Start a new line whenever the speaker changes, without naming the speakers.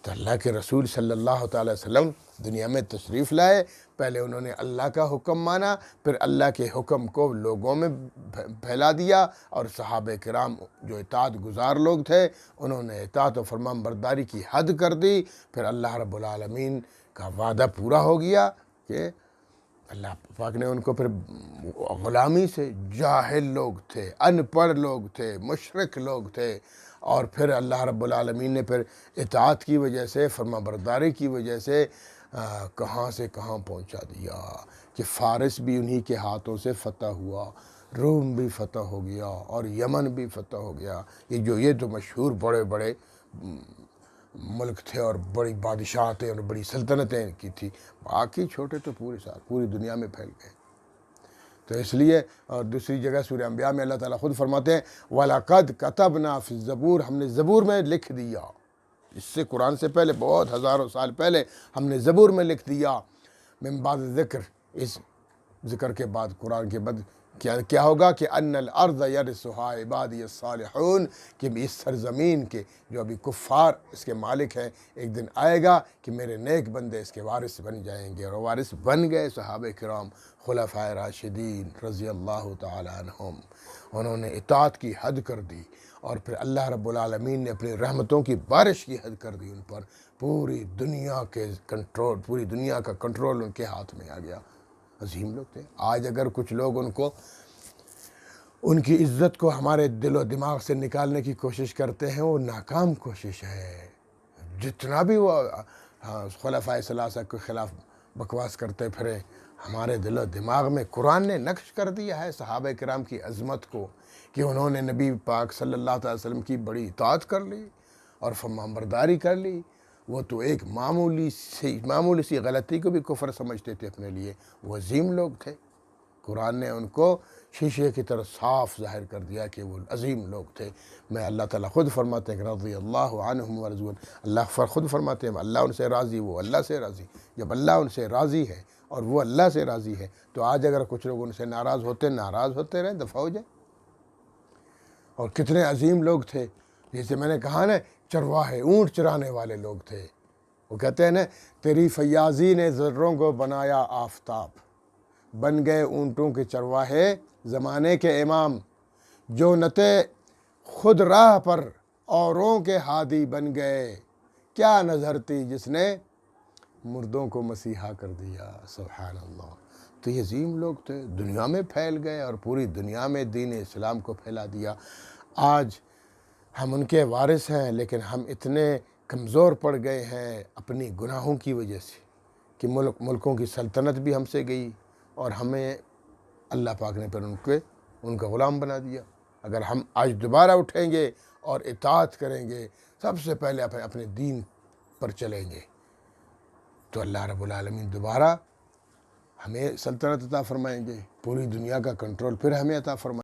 تو اللہ کے رسول صلی اللہ تعالی وسلم دنیا میں تشریف لائے، پہلے انہوں نے اللہ کا حکم مانا، پھر اللہ کے حکم کو لوگوں میں پھیلا دیا، اور صحابہ کرام جو اطاعت گزار لوگ تھے انہوں نے اطاعت و فرمان برداری کی حد کر دی۔ پھر اللہ رب العالمین کا وعدہ پورا ہو گیا کہ اللہ پاک نے ان کو پھر غلامی سے، جاہل لوگ تھے، ان پڑھ لوگ تھے، مشرک لوگ تھے، اور پھر اللہ رب العالمین نے پھر اطاعت کی وجہ سے، فرما برداری کی وجہ سے کہاں سے کہاں پہنچا دیا کہ فارس بھی انہی کے ہاتھوں سے فتح ہوا، روم بھی فتح ہو گیا، اور یمن بھی فتح ہو گیا۔ یہ تو مشہور بڑے بڑے ملک تھے اور بڑی بادشاہتیں اور بڑی سلطنتیں کی تھی، باقی چھوٹے تو پوری دنیا میں پھیل گئے۔ تو اس لیے، اور دوسری جگہ سورہ انبیاء میں اللہ تعالیٰ خود فرماتے ہیں وَلَقَدْ كَتَبْنَا فِي الزَّبُورِ، ہم نے زبور میں لکھ دیا، اس سے قرآن سے پہلے بہت ہزاروں سال پہلے ہم نے زبور میں لکھ دیا، من بعد ذکر، اس ذکر کے بعد، قرآن کے بعد کیا ہوگا کہ ان الارض یرثها عبادی الصالحون، کہ اس سرزمین کے جو ابھی کفار اس کے مالک ہیں، ایک دن آئے گا کہ میرے نیک بندے اس کے وارث بن جائیں گے، اور وارث بن گئے صحابہ کرام خلفائے راشدین رضی اللہ تعالی عنہم۔ انہوں نے اطاعت کی حد کر دی، اور پھر اللہ رب العالمین نے اپنی رحمتوں کی بارش کی حد کر دی ان پر، پوری دنیا کا کنٹرول ان کے ہاتھ میں آ گیا۔ عظیم لوگ تھے۔ آج اگر کچھ لوگ ان کی عزت کو ہمارے دل و دماغ سے نکالنے کی کوشش کرتے ہیں، وہ ناکام کوشش ہے۔ جتنا بھی وہ خلفائے ثلاثہ کے خلاف بکواس کرتے پھرے، ہمارے دل و دماغ میں قرآن نے نقش کر دیا ہے صحابہ کرام کی عظمت کو، کہ انہوں نے نبی پاک صلی اللہ علیہ وسلم کی بڑی اطاعت کر لی اور فرمانبرداری کر لی۔ وہ تو ایک معمولی سی غلطی کو بھی کفر سمجھتے تھے اپنے لیے، وہ عظیم لوگ تھے۔ قرآن نے ان کو شیشے کی طرح صاف ظاہر کر دیا کہ وہ عظیم لوگ تھے۔ میں اللہ تعالیٰ خود فرماتے ہیں کہ رضی اللہ عنہم ورضوان، اللہ خود فرماتے ہیں اللہ ان سے راضی، وہ اللہ سے راضی۔ جب اللہ ان سے راضی ہے اور وہ اللہ سے راضی ہے، تو آج اگر کچھ لوگ ان سے ناراض ہوتے رہیں، دفع ہو جائیں۔ اور کتنے عظیم لوگ تھے، جیسے میں نے کہا نا، چرواہے، اونٹ چرانے والے لوگ تھے۔ وہ کہتے ہیں نا، تیری فیاضی نے ذروں کو بنایا آفتاب، بن گئے اونٹوں کے چرواہے زمانے کے امام، جو نتے خود راہ پر اوروں کے ہادی بن گئے، کیا نظر تھی جس نے مردوں کو مسیحا کر دیا۔ سبحان اللہ۔ تو یہ عظیم لوگ تھے، دنیا میں پھیل گئے اور پوری دنیا میں دین اسلام کو پھیلا دیا۔ آج ہم ان کے وارث ہیں، لیکن ہم اتنے کمزور پڑ گئے ہیں اپنی گناہوں کی وجہ سے کہ ملکوں کی سلطنت بھی ہم سے گئی، اور ہمیں اللہ پاک نے پھر ان کا غلام بنا دیا۔ اگر ہم آج دوبارہ اٹھیں گے اور اطاعت کریں گے، سب سے پہلے اپنے دین پر چلیں گے، تو اللہ رب العالمین دوبارہ ہمیں سلطنت عطا فرمائیں گے، پوری دنیا کا کنٹرول پھر ہمیں عطا فرمائیں گے۔